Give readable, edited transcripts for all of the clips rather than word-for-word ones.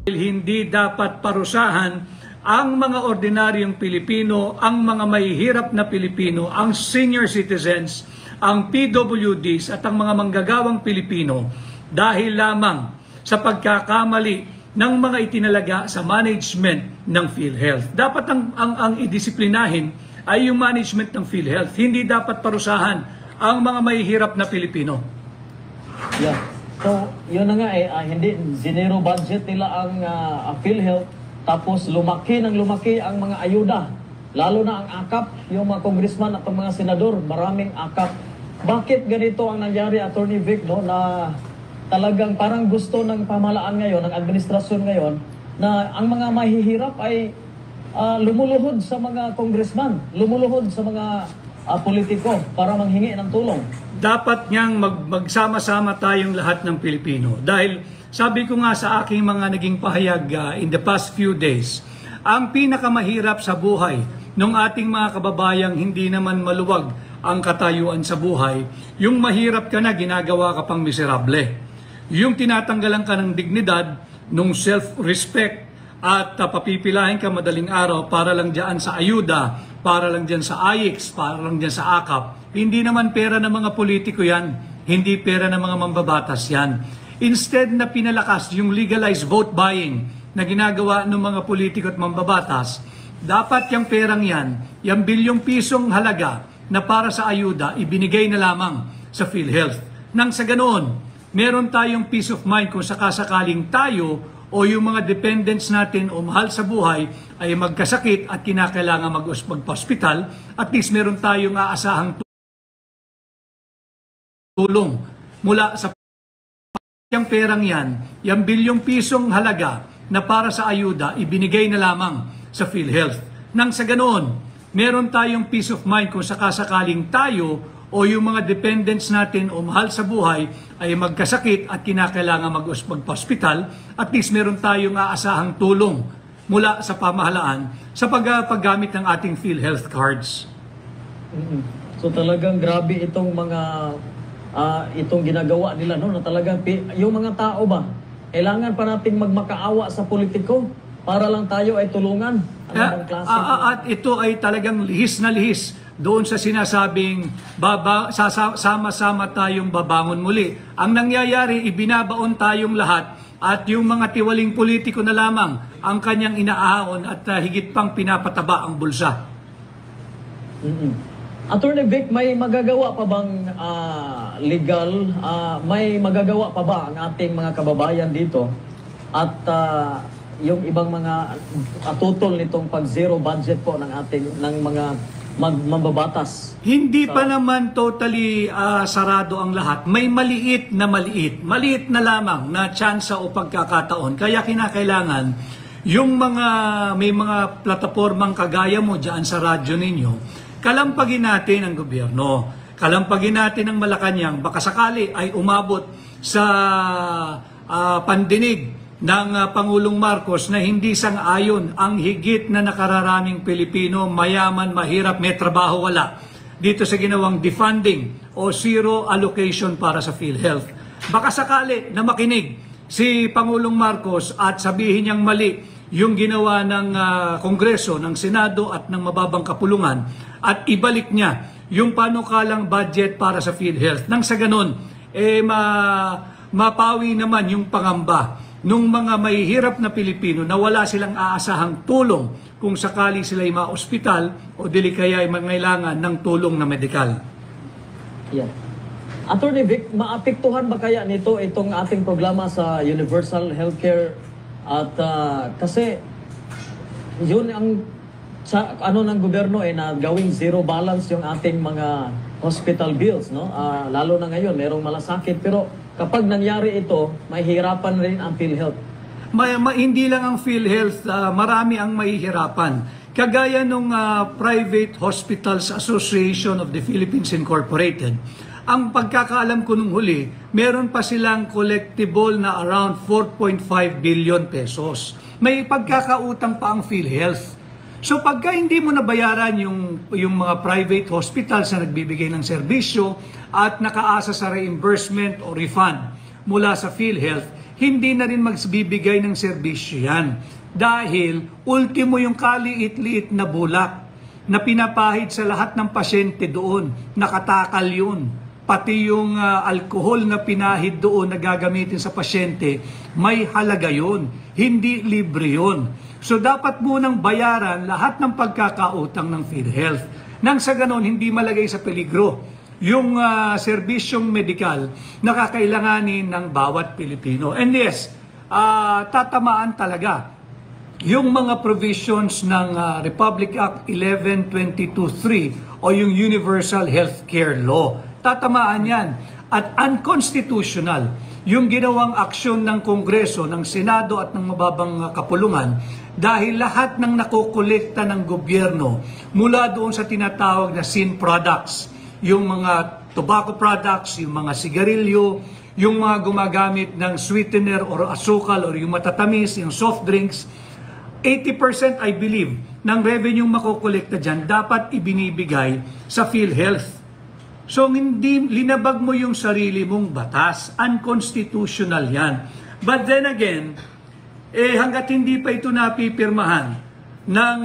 Hindi dapat parusahan ang mga ordinaryong Pilipino, ang mga mahihirap na Pilipino, ang senior citizens, ang PWDs at ang mga manggagawang Pilipino dahil lamang sa pagkakamali ng mga itinalaga sa management ng PhilHealth. Dapat ang idisiplinahin ay yung management ng PhilHealth. Hindi dapat parusahan ang mga mahihirap na Pilipino. Yeah. So, yun na nga hindi zero budget nila ang PhilHealth, tapos lumaki ang mga ayuda. Lalo na ang AKAP, yung mga congressman at mga senador, maraming AKAP. Bakit ganito ang nangyari, Attorney Vic, no, na talagang parang gusto ng pamahalaan ngayon, ng administrasyon ngayon, na ang mga mahihirap ay lumuluhod sa mga congressman, lumuluhod sa mga politiko para manghingi ng tulong. Dapat niyang magsama-sama tayong lahat ng Pilipino. Dahil sabi ko nga sa aking mga naging pahayag in the past few days, ang pinakamahirap sa buhay ng ating mga kababayang hindi naman maluwag ang katayuan sa buhay, yung mahirap ka na, ginagawa ka pang miserable. Yung tinatanggalan ka ng dignidad, nung self-respect, at papipilahin ka madaling araw para lang dyan sa ayuda, para lang dyan sa AIX, para lang dyan sa AKAP. Hindi naman pera ng mga politiko yan, hindi pera ng mga mambabatas yan. Instead na pinalakas yung legalized vote buying na ginagawa ng mga politiko at mambabatas, dapat yung perang yan, yung bilyong pisong halaga na para sa ayuda, ibinigay na lamang sa PhilHealth. Nang sa ganoon, meron tayong peace of mind kung sakasakaling tayo o yung mga dependents natin o mahal sa buhay ay magkasakit at kinakailangan magpa-hospital, at least meron tayong aasahang tulong mula sa yung perang yan, yung bilyong pisong halaga na para sa ayuda, ibinigay na lamang sa PhilHealth. Nang sa ganoon, meron tayong peace of mind kung sakasakaling tayo o yung mga dependents natin o mahal sa buhay ay magkasakit at kinakailangan magpa-hospital, at least meron tayong aasahang tulong mula sa pamahalaan sa paggamit ng ating PhilHealth cards. So talagang grabe itong mga itong ginagawa nila, no, na talagang yung mga tao ba, kailangan pa nating magmakaawa sa politiko para lang tayo ay tulungan. At ito ay talagang lihis na lihis doon sa sinasabing sama-sama tayong babangon muli. Ang nangyayari, ibinabaon tayong lahat at yung mga tiwaling politiko na lamang ang kanyang inaahon at higit pang pinapataba ang bulsa. Attorney Vic, may magagawa pa bang legal, may magagawa pa ba ang ating mga kababayan dito at yung ibang mga tutol nitong pag-zero budget po ng ating mga mambabatas? Hindi pa naman totally sarado ang lahat. May maliit na lamang na tsansa o pagkakataon. Kaya kinakailangan yung may mga platapormang kagaya mo dyan sa radyo ninyo, kalampagin natin ang gobyerno, kalampagin natin ang Malacanang, baka sakali ay umabot sa pandinig ng Pangulong Marcos na hindi sang-ayon ang higit na nakararaming Pilipino, mayaman, mahirap, may trabaho, wala, dito sa ginawang defunding o zero allocation para sa PhilHealth. Baka sakali na makinig si Pangulong Marcos at sabihin niyang mali yung ginawa ng Kongreso, ng Senado at ng mababang kapulungan, at ibalik niya yung panukalang budget para sa PhilHealth. Nang sa ganon, mapawi naman yung pangamba nung mga mahihirap na Pilipino na wala silang aasahang tulong kung sakali sila ay ma-ospital o dili kaya ay mangailangan ng tulong na medikal. Yeah. Attorney Vic, maapektuhan ba kaya nito itong ating programa sa Universal Healthcare? At kasi yun ang ng gobyerno na gawing zero balance yung ating mga hospital bills, no? Lalo na ngayon, merong malasakit, pero kapag nangyari ito, mahihirapan rin ang PhilHealth. Hindi lang ang PhilHealth, marami ang mahihirapan. Kagaya nung Private Hospitals Association of the Philippines Incorporated, ang pagkakaalam ko nung huli, meron pa silang collectible na around 4.5 billion pesos. May pagkakautang pa ang PhilHealth. So pagka hindi mo nabayaran yung mga private hospitals na nagbibigay ng serbisyo at nakaasa sa reimbursement o refund mula sa PhilHealth, hindi na rin magbibigay ng serbisyo yan. Dahil ultimo yung kaliit-liit na bulak na pinapahid sa lahat ng pasyente doon, nakatakal yun. Pati yung alkohol na pinahid doon na gagamitin sa pasyente, may halaga yun. Hindi libre yun. So dapat munang bayaran lahat ng pagkakautang ng PhilHealth. Nang sa ganon, hindi malagay sa peligro yung serbisyong medikal na kakailanganin ng bawat Pilipino. And yes, tatamaan talaga yung mga provisions ng Republic Act 1122.3 o yung Universal Healthcare Law. Tatamaan yan. At unconstitutional yung ginawang aksyon ng Kongreso, ng Senado at ng mababang kapulungan dahil lahat ng nakokolekta ng gobyerno mula doon sa tinatawag na sin products, yung mga tobacco products, yung mga sigarilyo, yung mga gumagamit ng sweetener or asukal or yung matatamis, yung soft drinks, 80% I believe ng revenue makokolekta dyan dapat ibinibigay sa PhilHealth. So hindi linabag mo yung sarili mong batas, unconstitutional yan. But then again, hanggat hindi pa ito napipirmahan ng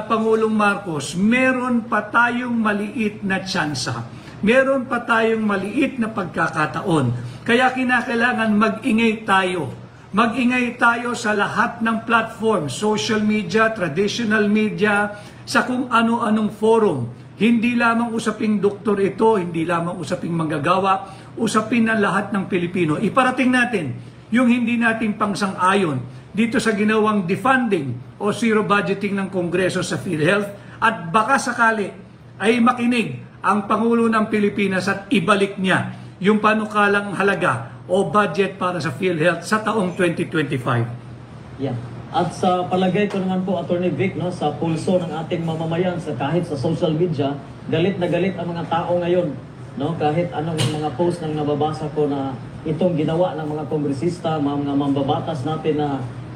Pangulong Marcos, meron pa tayong maliit na tsansa. Meron pa tayong maliit na pagkakataon. Kaya kinakailangan mag-ingay tayo. Mag-ingay tayo sa lahat ng platform, social media, traditional media, sa kung ano-anong forum. Hindi lamang usaping doktor ito, hindi lamang usaping manggagawa, usapin ng lahat ng Pilipino. Iparating natin yung hindi natin pangsang-ayon dito sa ginawang defunding o zero budgeting ng Kongreso sa PhilHealth at baka sakali ay makinig ang Pangulo ng Pilipinas at ibalik niya yung panukalang halaga o budget para sa PhilHealth sa taong 2025. Yeah. At sa palagay ko naman po, Attorney Vic, no, sa pulso ng ating mamamayan, kahit sa social media, galit na galit ang mga tao ngayon. No? Kahit anong mga post nang nababasa ko na itong ginawa ng mga kongresista, mga mambabatas natin na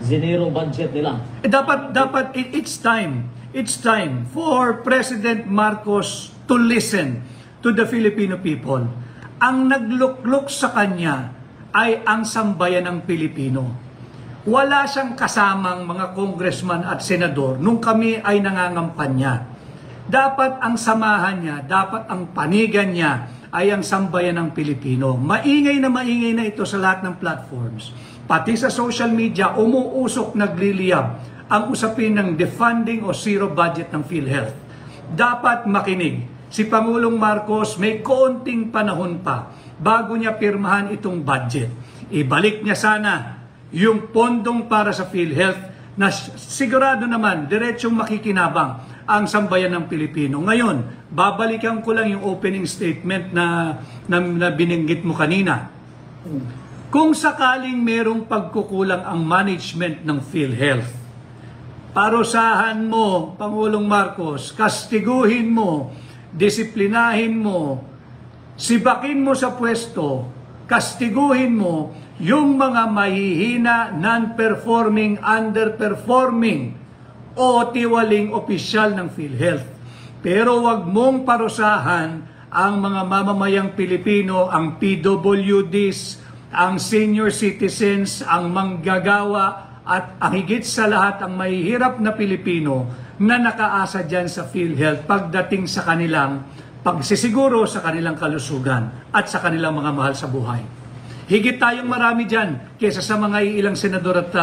zero budget nila. Dapat it's time. It's time for President Marcos to listen to the Filipino people. Ang nagluklok sa kanya ay ang sambayan ng Pilipino. Wala siyang kasamang mga congressman at senador nung kami ay nangangampanya. Dapat ang samahan niya, dapat ang panigan niya ay ang sambayan ng Pilipino. Maingay na ito sa lahat ng platforms. Pati sa social media, umuusok, nagliliyab ang usapin ng defunding o zero budget ng PhilHealth. Dapat makinig. Si Pangulong Marcos may konting panahon pa bago niya pirmahan itong budget. Ibalik niya sana yung pondong para sa PhilHealth na sigurado naman diretsong makikinabang ang sambayan ng Pilipino. Ngayon, babalikan ko lang yung opening statement na binanggit mo kanina. Kung sakaling merong pagkukulang ang management ng PhilHealth, parusahan mo, Pangulong Marcos, kastiguhin mo, disiplinahin mo, sibakin mo sa pwesto, kastiguhin mo yung mga mahihina, non-performing, underperforming o tiwaling opisyal ng PhilHealth. Pero wag mong parusahan ang mga mamamayang Pilipino, ang PWDs, ang senior citizens, ang manggagawa at ang higit sa lahat ang mahihirap na Pilipino na nakaasa dyan sa PhilHealth pagdating sa kanilang pagsisiguro sa kanilang kalusugan at sa kanilang mga mahal sa buhay. Higit tayong marami dyan kaysa sa mga ilang senador at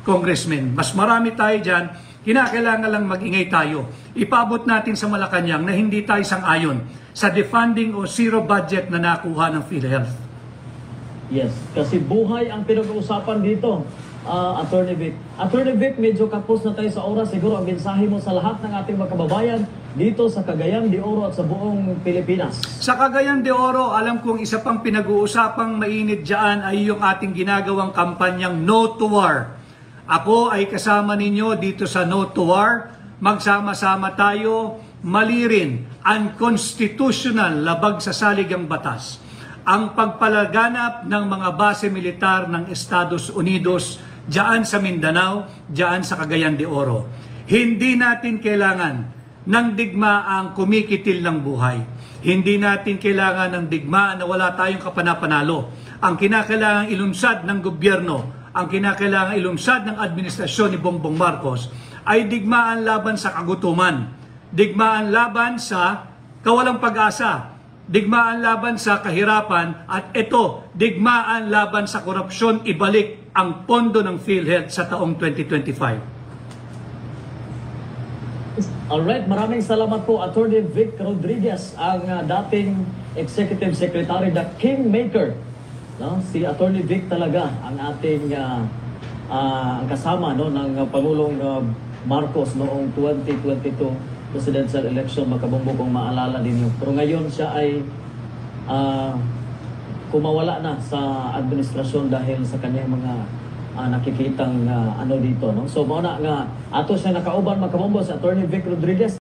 congressmen. Mas marami tayo dyan, kinakailangan lang mag-ingay tayo. Ipabot natin sa Malacanang na hindi tayo sang-ayon sa defunding o zero budget na nakuha ng PhilHealth. Yes, kasi buhay ang pinag-uusapan dito, Attorney Vic. Attorney Vic, medyo kapos na tayo sa oras. Siguro ang mensahe mo sa lahat ng ating mga kababayan dito sa Cagayan de Oro at sa buong Pilipinas. Sa Cagayan de Oro, alam kong isa pang pinag-uusapang mainit dyan ay yung ating ginagawang kampanyang No to War. Ako ay kasama ninyo dito sa No to War. Magsama-sama tayo, malirin, unconstitutional, labag sa saligang batas ang pagpalaganap ng mga base militar ng Estados Unidos diyan sa Mindanao, diyan sa Cagayan de Oro. Hindi natin kailangan ng digma ang kumikitil ng buhay. Hindi natin kailangan ng digma na wala tayong kapanapanalo. Ang kinakailangan ilunsad ng gobyerno ang kinakailangan ilungsad ng administrasyon ni Bongbong Marcos ay digmaan laban sa kagutuman, digmaan laban sa kawalang pag-asa, digmaan laban sa kahirapan, at ito, digmaan laban sa korupsyon, ibalik ang pondo ng PhilHealth sa taong 2025. Alright, maraming salamat po Attorney Vic Rodriguez, ang dating Executive Secretary, the Kingmaker. No? Si Attorney Vic talaga ang ating kasama, no, ng Pangulong Marcos noong 2022 presidential election, makabumbo kung maalala ninyo. Pero ngayon siya ay kumawala na sa administrasyon dahil sa kanyang mga nakikitang ano dito, no? So mao na nga ato siya nakauban makabombo sa Attorney Vic Rodriguez.